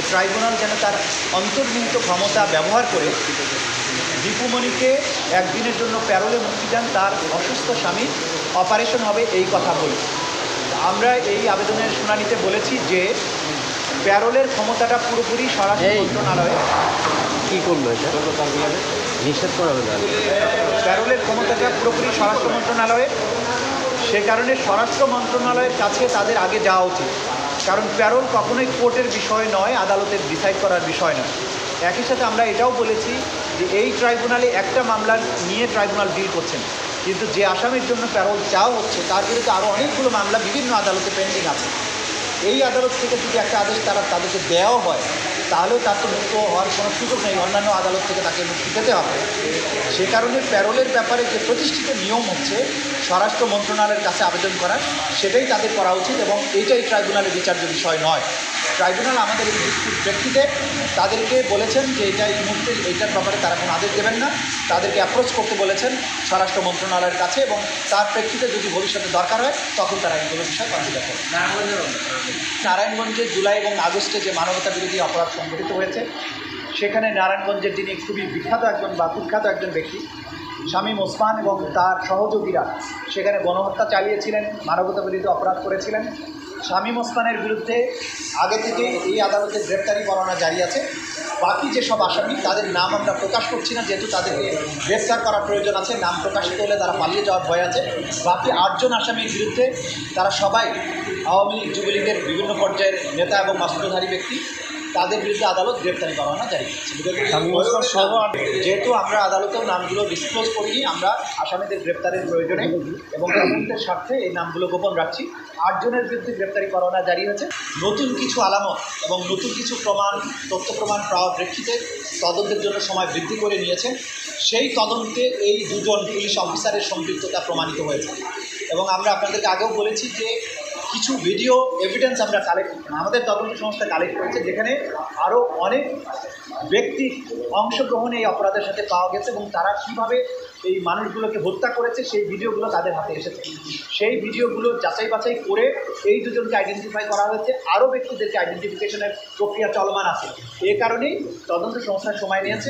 Tribunal যেন তার অন্তর্নিহিত ক্ষমতা ব্যবহার করে দীপুমণিকে একদিনের জন্য প্যারোলে মুক্তি দেন, তার অসুস্থ স্বামী অপারেশন হবে এই কথা বলি। আমরা এই আবেদনের শুনানিতে বলেছি যে প্যারোলের ক্ষমতাটা পুরোপুরি স্বরাষ্ট্র মন্ত্রণালয়ে কী করলো এটা নিষেধ করা হবে, প্যারোলের ক্ষমতাটা পুরোপুরি স্বরাষ্ট্র মন্ত্রণালয়ে, সে কারণে স্বরাষ্ট্র মন্ত্রণালয়ের কাছে তাদের আগে যাওয়া উচিত। কারণ প্যারোল কখনোই কোর্টের বিষয় নয়, আদালতের ডিসাইড করার বিষয় নয়। একই সাথে আমরা এটাও বলেছি যে এই ট্রাইব্যুনালে একটা মামলা নিয়ে ট্রাইব্যুনাল ডিল করছেন, কিন্তু যে আসামির জন্য প্যারোল চাওয়া হচ্ছে তার বিরুদ্ধে আরও অনেকগুলো মামলা বিভিন্ন আদালতে পেন্ডিং আছে। এই আদালত থেকে যদি একটা আদেশ তাদেরকে দেওয়া হয় তাহলেও তার তো মুক্ত হওয়ার কোনো সুযোগ নেই, অন্যান্য আদালত থেকে তাকে মুক্তি পেতে হবে। সে কারণে প্যারোলের ব্যাপারে যে প্রতিষ্ঠিত নিয়ম হচ্ছে স্বরাষ্ট্র মন্ত্রণালয়ের কাছে আবেদন করার, সেটাই তাদের করা উচিত এবং এইটাই ট্রাইব্যুনালের বিচার্য বিষয় নয়। ট্রাইব্যুনাল আমাদের এই ব্যক্তিতে তাদেরকে বলেছেন যে এই মুহূর্তে এইটার ব্যাপারে তারা কোনো আদেশ দেবেন না, তাদেরকে অ্যাপ্রোচ করতে বলেছেন স্বরাষ্ট্র মন্ত্রণালয়ের কাছে এবং তার প্রেক্ষিতে যদি ভবিষ্যতে দরকার হয় তখন তারা এইগুলো বিষয় কনসিডার করবে। নারায়ণগঞ্জে জুলাই এবং আগস্টে যে মানবতা বিরোধী অপরাধ সংঘটিত হয়েছে, সেখানে নারায়ণগঞ্জের যিনি খুবই বিখ্যাত একজন বা কুখ্যাত একজন ব্যক্তি শামীম ওসমান এবং তার সহযোগীরা সেখানে গণহত্যা চালিয়েছিলেন, মানবতা বিরোধী অপরাধ করেছিলেন। শামীম ওসমানের বিরুদ্ধে আগে থেকে এই আদালতে গ্রেপ্তারি পরোয়ানা জারি আছে। বাকি যেসব আসামি তাদের নাম আমরা প্রকাশ করছি না, যেহেতু তাদেরকে গ্রেপ্তার করার প্রয়োজন আছে, নাম প্রকাশিত হলে তারা পালিয়ে যাওয়ার ভয় আছে। বাকি 8 জন আসামির বিরুদ্ধে তারা সবাই আওয়ামী লীগ যুবলীগের বিভিন্ন পর্যায়ের নেতা এবং অস্ত্রধারী ব্যক্তি, তাদের বিরুদ্ধে আদালত গ্রেপ্তারি পরোয়ানা জারি করছে। যেহেতু আমরা আদালতেও নামগুলো ডিসক্লোজ করিনি, আমরা আসামিদের গ্রেপ্তারের প্রয়োজনে এবং তদন্তের স্বার্থে এই নামগুলো গোপন রাখছি। 8 জনের বিরুদ্ধে গ্রেপ্তারি পরোয়ানা জারি হয়েছে। নতুন কিছু আলামত এবং নতুন কিছু প্রমাণ, তথ্য প্রমাণ পাওয়ার প্রেক্ষিতে তদন্তের জন্য সময় বৃদ্ধি করে নিয়েছে। সেই তদন্তে এই 2 জন পুলিশ অফিসারের সম্পৃক্ততা প্রমাণিত হয়েছে এবং আমরা আপনাদেরকে আগেও বলেছি যে কিছু ভিডিও এভিডেন্স আমরা আমাদের তদন্ত সংস্থা কালেক্ট করেছে, যেখানে আরও অনেক ব্যক্তি অংশগ্রহণে এই অপরাধের সাথে পাওয়া গেছে এবং তারা কীভাবে এই মানুষগুলোকে হত্যা করেছে সেই ভিডিওগুলো তাদের হাতে এসেছে। সেই ভিডিওগুলো যাচাই বাছাই করে এই 2 জনকে আইডেন্টিফাই করা হয়েছে, আরও ব্যক্তিদেরকে আইডেন্টিফিকেশনের প্রক্রিয়া চলমান আছে। এ কারণেই তদন্ত সংস্থার সময় নিয়েছে।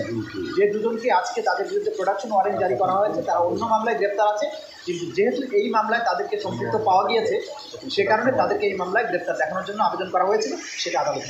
যে 2 জনকে আজকে তাদের বিরুদ্ধে প্রোডাকশন ওয়ারেন্ট জারি করা হয়েছে, তারা অন্য মামলায় গ্রেপ্তার আছে, কিন্তু যেহেতু এই মামলায় তাদেরকে সম্পৃক্ত পাওয়া গিয়েছে সে কারণে তাদেরকে এই মামলায় গ্রেপ্তার দেখানোর জন্য আবেদন করা হয়েছিল, সেটা আদালত